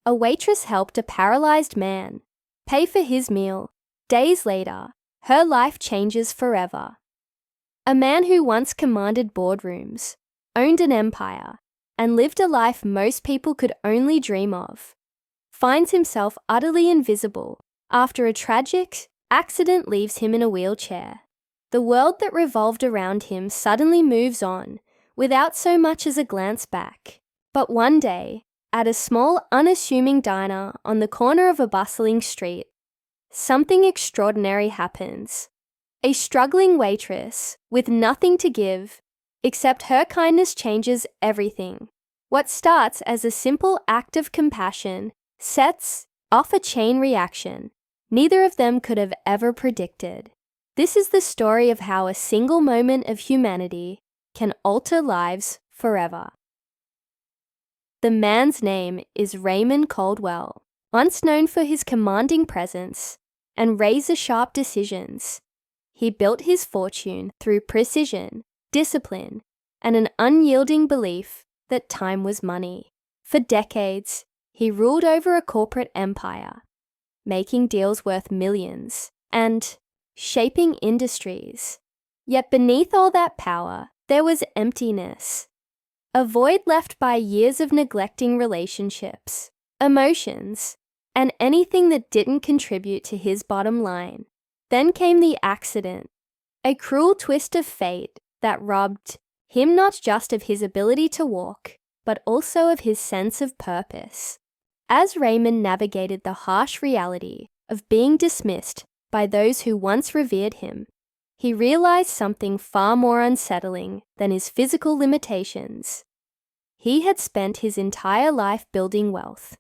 A waitress helped a paralyzed man pay for his meal. Days later, her life changes forever. A man who once commanded boardrooms, owned an empire, and lived a life most people could only dream of, finds himself utterly invisible after a tragic accident leaves him in a wheelchair. The world that revolved around him suddenly moves on without so much as a glance back. But one day, at a small, unassuming diner on the corner of a bustling street, something extraordinary happens. A struggling waitress with nothing to give, except her kindness changes everything. What starts as a simple act of compassion sets off a chain reaction neither of them could have ever predicted. This is the story of how a single moment of humanity can alter lives forever. The man's name is Raymond Caldwell. Once known for his commanding presence and razor-sharp decisions, he built his fortune through precision, discipline, and an unyielding belief that time was money. For decades, he ruled over a corporate empire, making deals worth millions and shaping industries. Yet beneath all that power, there was emptiness, a void left by years of neglecting relationships, emotions, and anything that didn't contribute to his bottom line. Then came the accident, a cruel twist of fate that robbed him not just of his ability to walk, but also of his sense of purpose. As Raymond navigated the harsh reality of being dismissed by those who once revered him, he realized something far more unsettling than his physical limitations. He had spent his entire life building wealth,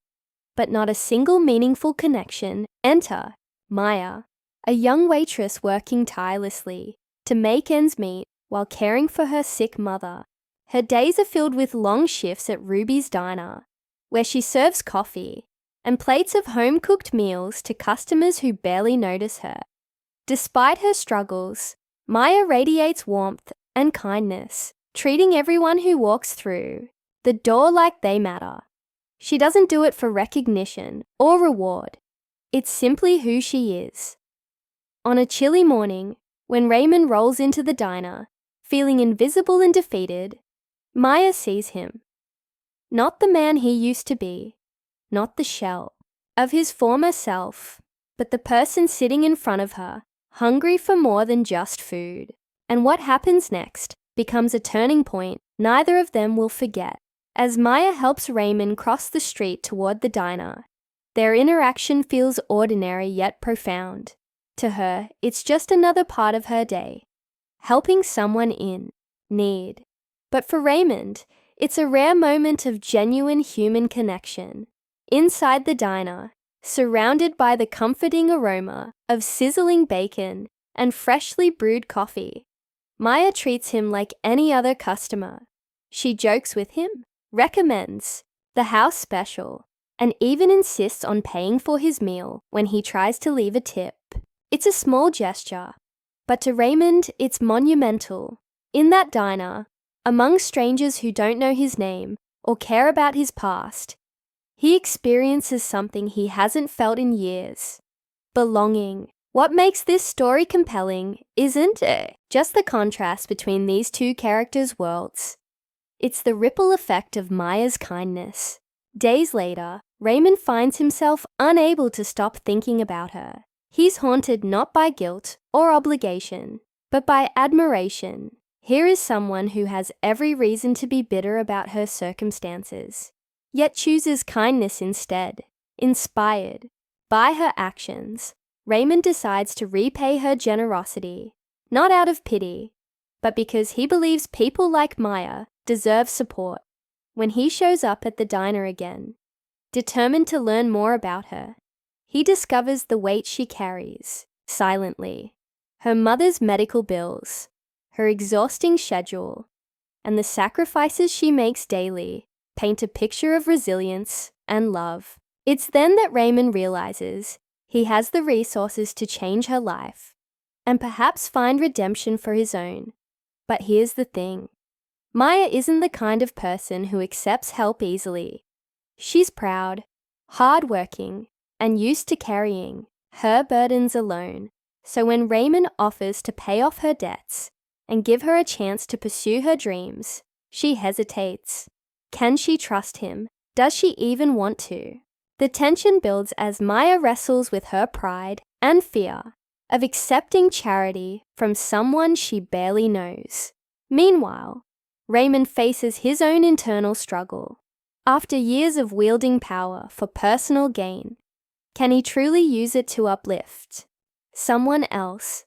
but not a single meaningful connection. Enter Maya, a young waitress working tirelessly to make ends meet while caring for her sick mother. Her days are filled with long shifts at Ruby's Diner, where she serves coffee and plates of home-cooked meals to customers who barely notice her. Despite her struggles, Maya radiates warmth and kindness, treating everyone who walks through the door like they matter. She doesn't do it for recognition or reward. It's simply who she is. On a chilly morning, when Raymond rolls into the diner, feeling invisible and defeated, Maya sees him. Not the man he used to be, not the shell of his former self, but the person sitting in front of her, hungry for more than just food. And what happens next becomes a turning point neither of them will forget. As Maya helps Raymond cross the street toward the diner, their interaction feels ordinary yet profound. To her, it's just another part of her day, helping someone in need. But for Raymond, it's a rare moment of genuine human connection. Inside the diner, surrounded by the comforting aroma of sizzling bacon and freshly brewed coffee, Maya treats him like any other customer. She jokes with him, recommends the house special, and even insists on paying for his meal when he tries to leave a tip. It's a small gesture, but to Raymond, it's monumental. In that diner, among strangers who don't know his name or care about his past, he experiences something he hasn't felt in years: belonging. What makes this story compelling isn't just the contrast between these two characters' worlds. It's the ripple effect of Maya's kindness. Days later, Raymond finds himself unable to stop thinking about her. He's haunted not by guilt or obligation, but by admiration. Here is someone who has every reason to be bitter about her circumstances, yet chooses kindness instead. Inspired by her actions, Raymond decides to repay her generosity, not out of pity, but because he believes people like Maya deserve support. When he shows up at the diner again, determined to learn more about her, he discovers the weight she carries, silently. Her mother's medical bills, her exhausting schedule, and the sacrifices she makes daily paint a picture of resilience and love. It's then that Raymond realizes he has the resources to change her life and perhaps find redemption for his own. But here's the thing. Maya isn't the kind of person who accepts help easily. She's proud, hardworking, and used to carrying her burdens alone. So when Raymond offers to pay off her debts and give her a chance to pursue her dreams, she hesitates. Can she trust him? Does she even want to? The tension builds as Maya wrestles with her pride and fear of accepting charity from someone she barely knows. Meanwhile, Raymond faces his own internal struggle. After years of wielding power for personal gain, can he truly use it to uplift someone else?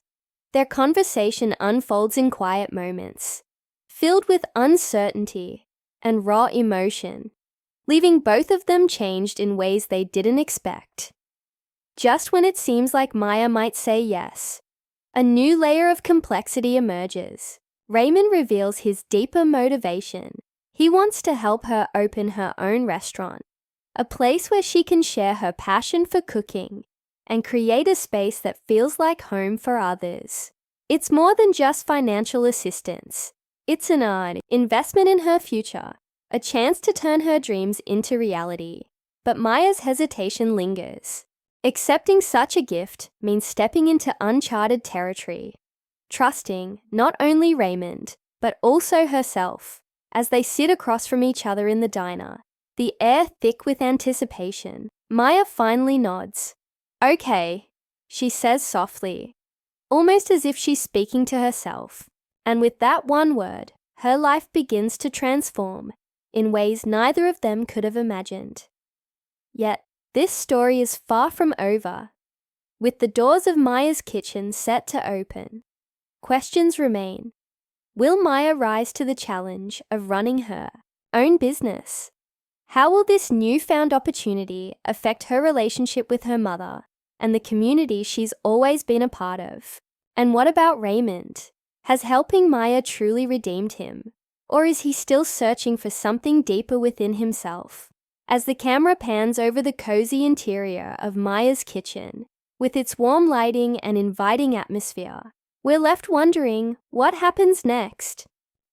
Their conversation unfolds in quiet moments, filled with uncertainty and raw emotion, leaving both of them changed in ways they didn't expect. Just when it seems like Maya might say yes, a new layer of complexity emerges. Raymond reveals his deeper motivation. He wants to help her open her own restaurant, a place where she can share her passion for cooking and create a space that feels like home for others. It's more than just financial assistance. It's an investment in her future, a chance to turn her dreams into reality. But Maya's hesitation lingers. Accepting such a gift means stepping into uncharted territory, trusting not only Raymond, but also herself. As they sit across from each other in the diner, the air thick with anticipation, Maya finally nods. "Okay," she says softly, almost as if she's speaking to herself. And with that one word, her life begins to transform in ways neither of them could have imagined. Yet, this story is far from over. With the doors of Maya's kitchen set to open, questions remain. Will Maya rise to the challenge of running her own business? How will this newfound opportunity affect her relationship with her mother and the community she's always been a part of? And what about Raymond? Has helping Maya truly redeemed him? Or is he still searching for something deeper within himself? As the camera pans over the cozy interior of Maya's kitchen, with its warm lighting and inviting atmosphere, we're left wondering what happens next.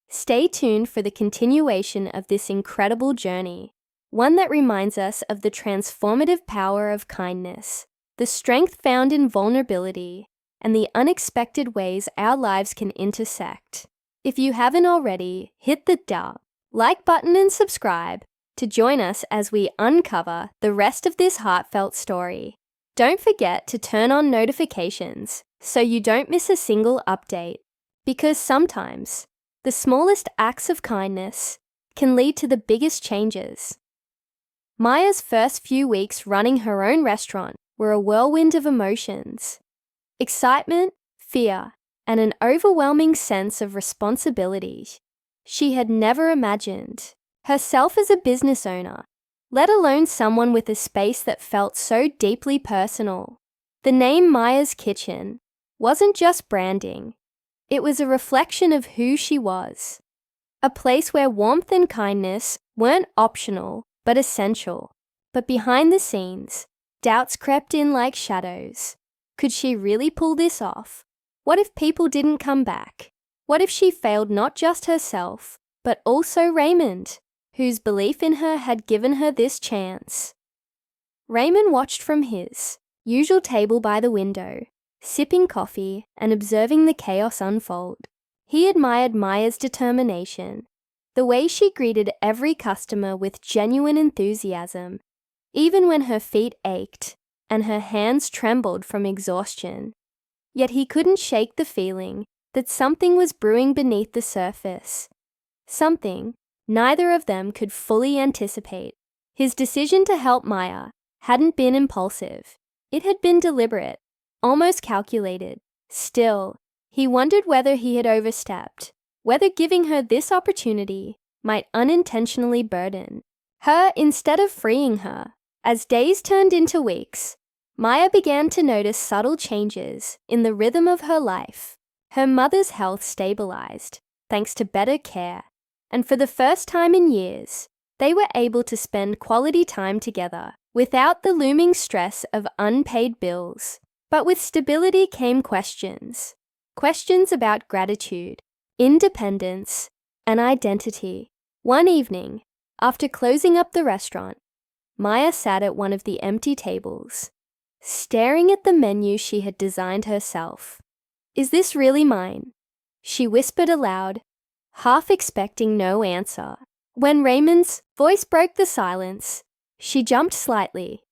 Stay tuned for the continuation of this incredible journey, one that reminds us of the transformative power of kindness, the strength found in vulnerability, and the unexpected ways our lives can intersect. If you haven't already, hit the like button and subscribe to join us as we uncover the rest of this heartfelt story. Don't forget to turn on notifications so you don't miss a single update, because sometimes the smallest acts of kindness can lead to the biggest changes. Maya's first few weeks running her own restaurant were a whirlwind of emotions. Excitement, fear, and an overwhelming sense of responsibility. She had never imagined herself as a business owner, let alone someone with a space that felt so deeply personal. The name Maya's Kitchen wasn't just branding. It was a reflection of who she was. A place where warmth and kindness weren't optional, but essential. But behind the scenes, doubts crept in like shadows. Could she really pull this off? What if people didn't come back? What if she failed not just herself, but also Raymond, whose belief in her had given her this chance? Raymond watched from his usual table by the window, sipping coffee and observing the chaos unfold. He admired Maya's determination, the way she greeted every customer with genuine enthusiasm, even when her feet ached and her hands trembled from exhaustion. Yet he couldn't shake the feeling that something was brewing beneath the surface, something neither of them could fully anticipate. His decision to help Maya hadn't been impulsive. It had been deliberate, almost calculated. Still, he wondered whether he had overstepped, whether giving her this opportunity might unintentionally burden her instead of freeing her. As days turned into weeks, Maya began to notice subtle changes in the rhythm of her life. Her mother's health stabilized, thanks to better care, and for the first time in years, they were able to spend quality time together without the looming stress of unpaid bills. But with stability came questions. Questions about gratitude, independence, and identity. One evening, after closing up the restaurant, Maya sat at one of the empty tables, staring at the menu she had designed herself. "Is this really mine?" she whispered aloud, half expecting no answer. When Raymond's voice broke the silence, she jumped slightly.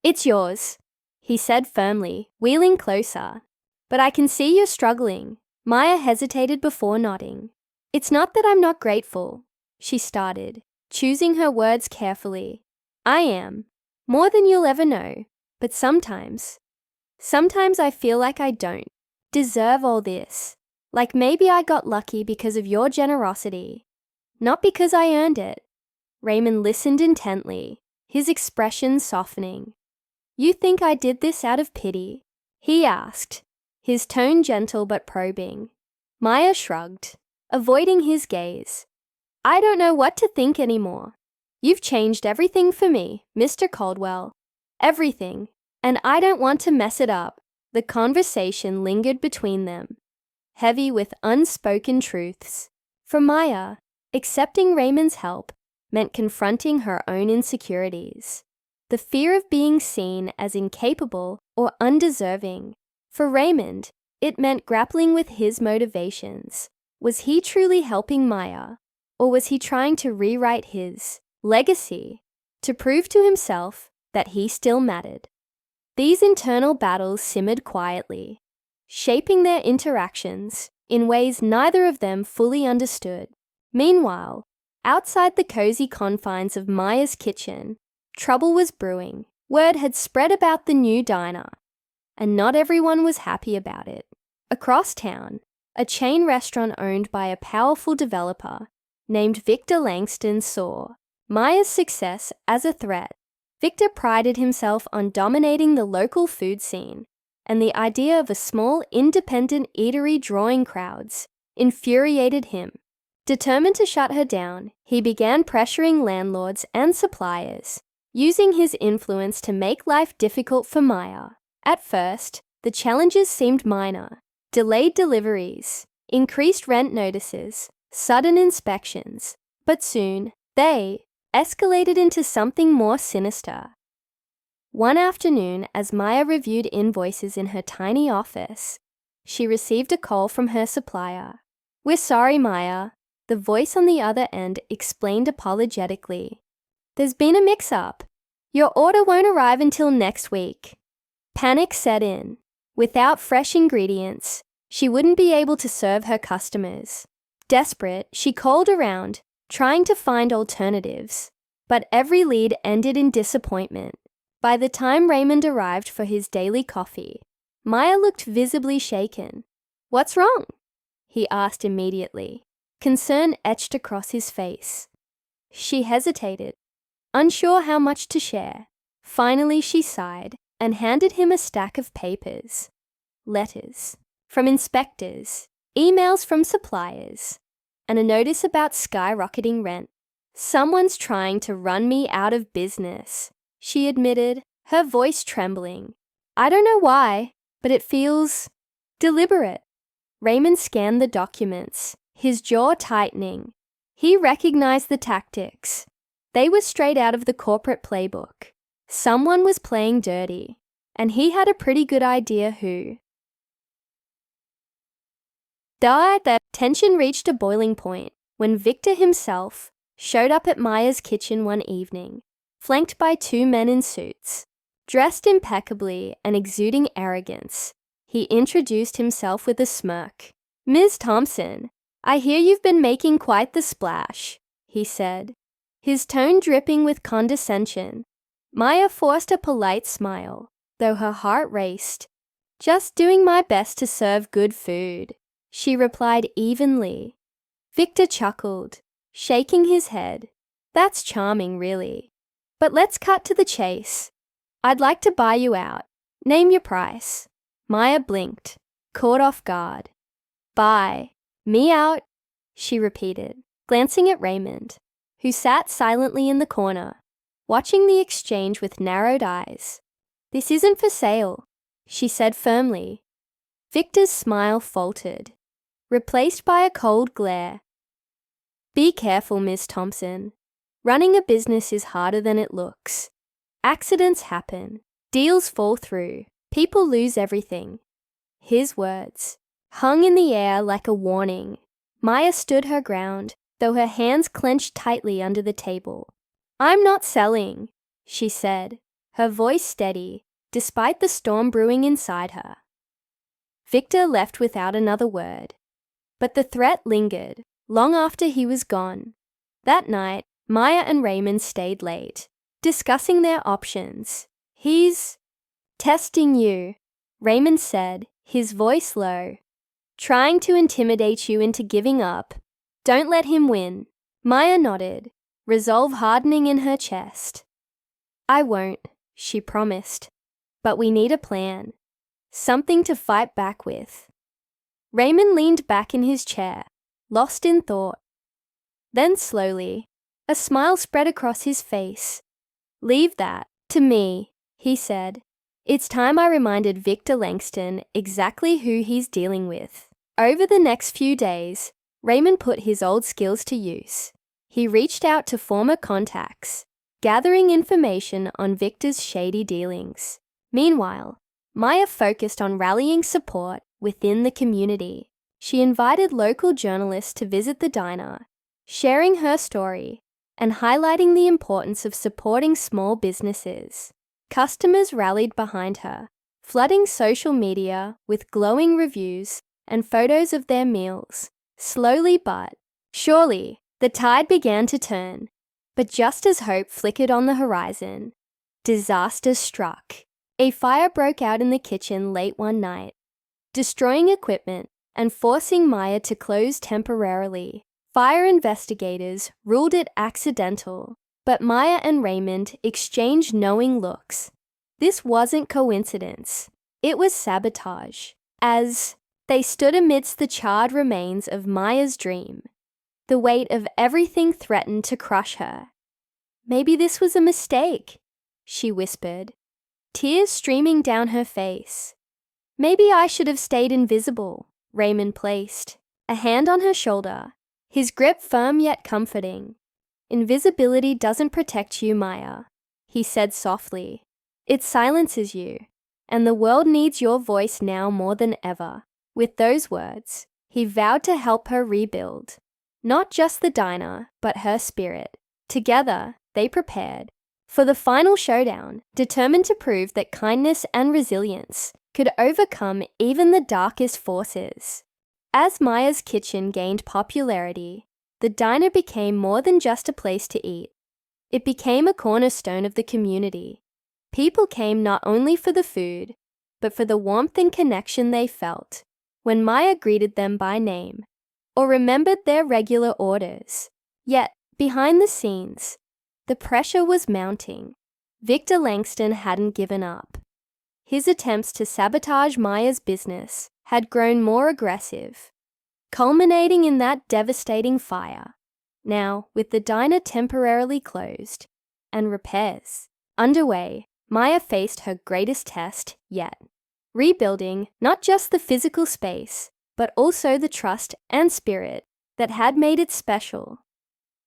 "It's yours," he said firmly, wheeling closer. "But I can see you're struggling." Maya hesitated before nodding. "It's not that I'm not grateful," she started, choosing her words carefully. "I am, more than you'll ever know, but sometimes I feel like I don't deserve all this. Like maybe I got lucky because of your generosity, not because I earned it." Raymond listened intently, his expression softening. "You think I did this out of pity?" he asked, his tone gentle but probing. Maya shrugged, avoiding his gaze. "I don't know what to think anymore. You've changed everything for me, Mr. Caldwell. Everything. And I don't want to mess it up." The conversation lingered between them, heavy with unspoken truths. For Maya, accepting Raymond's help meant confronting her own insecurities. The fear of being seen as incapable or undeserving. For Raymond, it meant grappling with his motivations. Was he truly helping Maya, or was he trying to rewrite his legacy to prove to himself that he still mattered? These internal battles simmered quietly, shaping their interactions in ways neither of them fully understood. Meanwhile, outside the cozy confines of Maya's kitchen, trouble was brewing. Word had spread about the new diner, and not everyone was happy about it. Across town, a chain restaurant owned by a powerful developer named Victor Langston saw Maya's success as a threat. Victor prided himself on dominating the local food scene, and the idea of a small independent eatery drawing crowds infuriated him. Determined to shut her down, he began pressuring landlords and suppliers, using his influence to make life difficult for Maya. At first, the challenges seemed minor: delayed deliveries, increased rent notices, sudden inspections. But soon, they escalated into something more sinister. One afternoon, as Maya reviewed invoices in her tiny office, she received a call from her supplier. "We're sorry, Maya," the voice on the other end explained apologetically. "There's been a mix-up. Your order won't arrive until next week." Panic set in. Without fresh ingredients, she wouldn't be able to serve her customers. Desperate, she called around, trying to find alternatives, but every lead ended in disappointment. By the time Raymond arrived for his daily coffee, Maya looked visibly shaken. "What's wrong?" he asked immediately, concern etched across his face. She hesitated, unsure how much to share. Finally, she sighed and handed him a stack of papers. Letters from inspectors, emails from suppliers, and a notice about skyrocketing rent. "Someone's trying to run me out of business," she admitted, her voice trembling. "I don't know why, but it feels deliberate." Raymond scanned the documents, his jaw tightening. He recognized the tactics. They were straight out of the corporate playbook. Someone was playing dirty, and he had a pretty good idea who. The tension reached a boiling point when Victor himself showed up at Maya's kitchen one evening, flanked by two men in suits. Dressed impeccably and exuding arrogance, he introduced himself with a smirk. "Ms. Thompson, I hear you've been making quite the splash," he said, his tone dripping with condescension. Maya forced a polite smile, though her heart raced. "Just doing my best to serve good food," she replied evenly. Victor chuckled, shaking his head. "That's charming, really. But let's cut to the chase. I'd like to buy you out. Name your price." Maya blinked, caught off guard. "Buy me out," she repeated, glancing at Raymond, who sat silently in the corner, watching the exchange with narrowed eyes. "This isn't for sale," she said firmly. Victor's smile faltered, replaced by a cold glare. "Be careful, Miss Thompson. Running a business is harder than it looks. Accidents happen. Deals fall through. People lose everything. His words hung in the air like a warning. Maya stood her ground, though her hands clenched tightly under the table. "I'm not selling," she said, her voice steady, despite the storm brewing inside her. Victor left without another word. But the threat lingered, long after he was gone. That night, Maya and Raymond stayed late, discussing their options. "He's testing you," Raymond said, his voice low. "Trying to intimidate you into giving up. Don't let him win." Maya nodded, resolve hardening in her chest. "I won't," she promised. "But we need a plan. Something to fight back with." Raymond leaned back in his chair, lost in thought. Then slowly, a smile spread across his face. "Leave that to me," he said. "It's time I reminded Victor Langston exactly who he's dealing with." Over the next few days, Raymond put his old skills to use. He reached out to former contacts, gathering information on Victor's shady dealings. Meanwhile, Maya focused on rallying support within the community. She invited local journalists to visit the diner, sharing her story and highlighting the importance of supporting small businesses. Customers rallied behind her, flooding social media with glowing reviews and photos of their meals. Slowly but surely, the tide began to turn. But just as hope flickered on the horizon, disaster struck. A fire broke out in the kitchen late one night, destroying equipment and forcing Maya to close temporarily. Fire investigators ruled it accidental, but Maya and Raymond exchanged knowing looks. This wasn't coincidence. It was sabotage. As they stood amidst the charred remains of Maya's dream, the weight of everything threatened to crush her. "Maybe this was a mistake," she whispered, tears streaming down her face. "Maybe I should have stayed invisible," Raymond placed a hand on her shoulder, his grip firm yet comforting. "Invisibility doesn't protect you, Maya," he said softly. "It silences you, and the world needs your voice now more than ever." With those words, he vowed to help her rebuild, not just the diner, but her spirit. Together, they prepared for the final showdown, determined to prove that kindness and resilience could overcome even the darkest forces. As Maya's kitchen gained popularity, the diner became more than just a place to eat. It became a cornerstone of the community. People came not only for the food, but for the warmth and connection they felt when Maya greeted them by name or remembered their regular orders. Yet, behind the scenes, the pressure was mounting. Victor Langston hadn't given up. His attempts to sabotage Maya's business had grown more aggressive, culminating in that devastating fire. Now, with the diner temporarily closed and repairs underway, Maya faced her greatest test yet. Rebuilding not just the physical space, but also the trust and spirit that had made it special.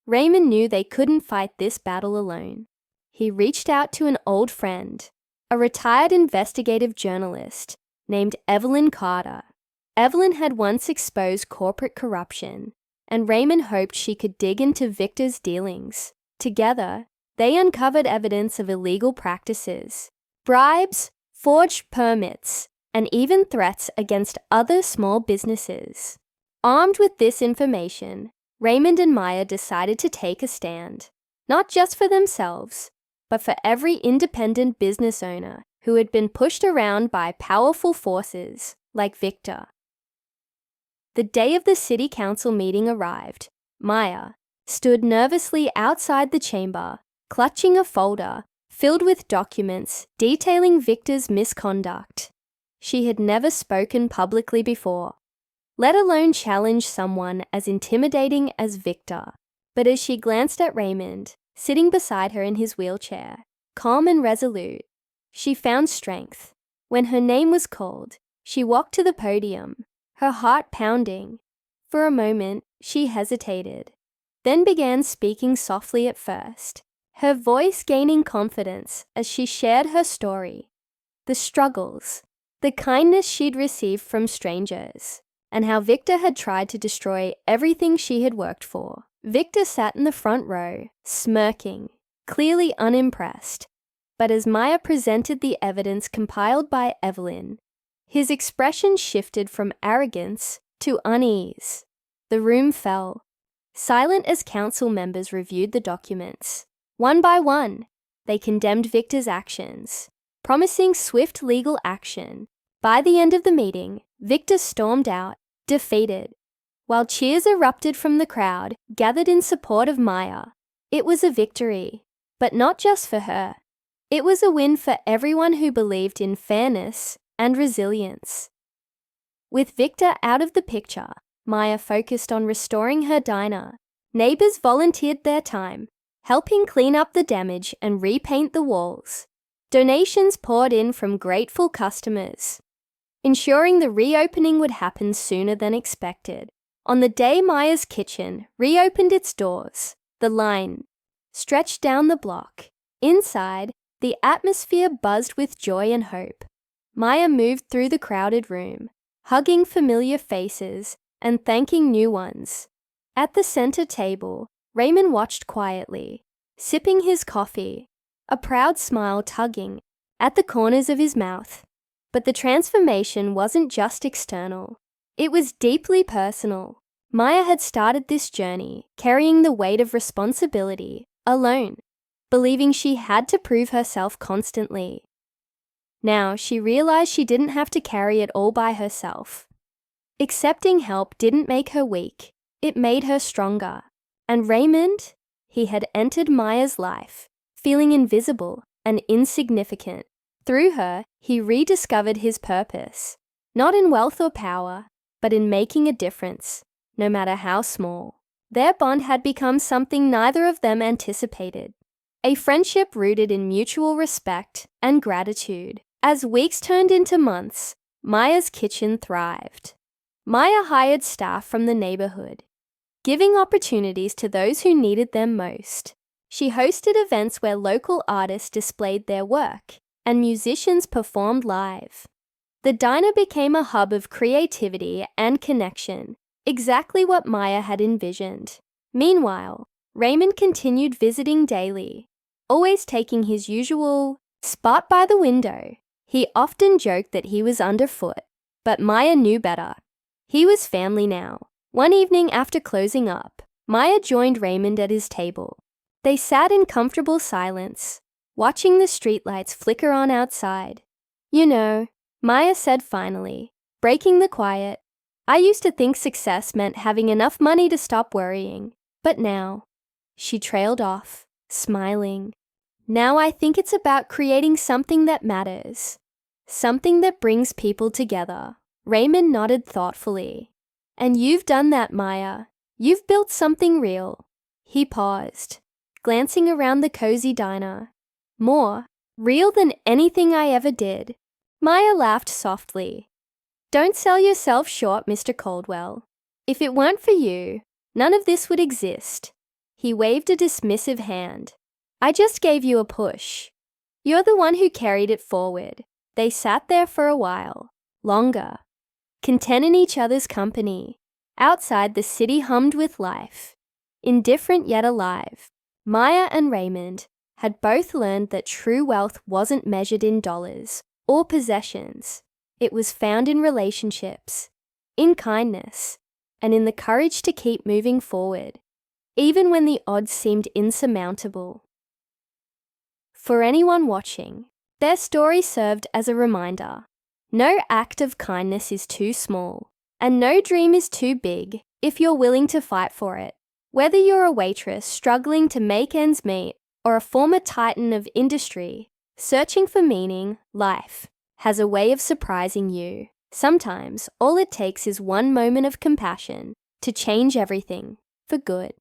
Raymond knew they couldn't fight this battle alone. He reached out to an old friend, a retired investigative journalist named Evelyn Carter. Evelyn had once exposed corporate corruption, and Raymond hoped she could dig into Victor's dealings. Together, they uncovered evidence of illegal practices, bribes, forged permits, and even threats against other small businesses. Armed with this information, Raymond and Maya decided to take a stand, not just for themselves, but for every independent business owner who had been pushed around by powerful forces like Victor. The day of the city council meeting arrived. Maya stood nervously outside the chamber, clutching a folder filled with documents detailing Victor's misconduct. She had never spoken publicly before, let alone challenge someone as intimidating as Victor. But as she glanced at Raymond, sitting beside her in his wheelchair, calm and resolute, she found strength. When her name was called, she walked to the podium, her heart pounding. For a moment, she hesitated, then began speaking softly at first, her voice gaining confidence as she shared her story, the struggles, the kindness she'd received from strangers, and how Victor had tried to destroy everything she had worked for. Victor sat in the front row, smirking, clearly unimpressed. But as Maya presented the evidence compiled by Evelyn, his expression shifted from arrogance to unease. The room fell, silent as council members reviewed the documents. One by one, they condemned Victor's actions, promising swift legal action. By the end of the meeting, Victor stormed out, defeated. While cheers erupted from the crowd gathered in support of Maya, it was a victory, but not just for her. It was a win for everyone who believed in fairness and resilience. With Victor out of the picture, Maya focused on restoring her diner. Neighbors volunteered their time, helping clean up the damage and repaint the walls. Donations poured in from grateful customers, ensuring the reopening would happen sooner than expected. On the day Maya's kitchen reopened its doors, the line stretched down the block. Inside, the atmosphere buzzed with joy and hope. Maya moved through the crowded room, hugging familiar faces and thanking new ones. At the center table, Raymond watched quietly, sipping his coffee, a proud smile tugging at the corners of his mouth. But the transformation wasn't just external. It was deeply personal. Maya had started this journey carrying the weight of responsibility alone, believing she had to prove herself constantly. Now she realized she didn't have to carry it all by herself. Accepting help didn't make her weak, it made her stronger. And Raymond, he had entered Maya's life, feeling invisible and insignificant. Through her, he rediscovered his purpose, not in wealth or power, but in making a difference, no matter how small. Their bond had become something neither of them anticipated, a friendship rooted in mutual respect and gratitude. As weeks turned into months, Maya's kitchen thrived. Maya hired staff from the neighborhood, giving opportunities to those who needed them most. She hosted events where local artists displayed their work and musicians performed live. The diner became a hub of creativity and connection, exactly what Maya had envisioned. Meanwhile, Raymond continued visiting daily, always taking his usual spot by the window. He often joked that he was underfoot, but Maya knew better. He was family now. One evening after closing up, Maya joined Raymond at his table. They sat in comfortable silence, watching the streetlights flicker on outside. "You know," Maya said finally, breaking the quiet, "I used to think success meant having enough money to stop worrying. But now," she trailed off, smiling, "now I think it's about creating something that matters, something that brings people together." Raymond nodded thoughtfully. "And you've done that, Maya. You've built something real." He paused, glancing around the cozy diner. "More real than anything I ever did." Maya laughed softly. "Don't sell yourself short, Mr. Caldwell. If it weren't for you, none of this would exist." He waved a dismissive hand. "I just gave you a push. You're the one who carried it forward." They sat there for a while, longer, content in each other's company. Outside, the city hummed with life, indifferent yet alive. Maya and Raymond had both learned that true wealth wasn't measured in dollars or possessions. It was found in relationships, in kindness, and in the courage to keep moving forward, even when the odds seemed insurmountable. For anyone watching, their story served as a reminder. No act of kindness is too small, and no dream is too big if you're willing to fight for it. Whether you're a waitress struggling to make ends meet or a former titan of industry searching for meaning, life has a way of surprising you. Sometimes all it takes is one moment of compassion to change everything for good.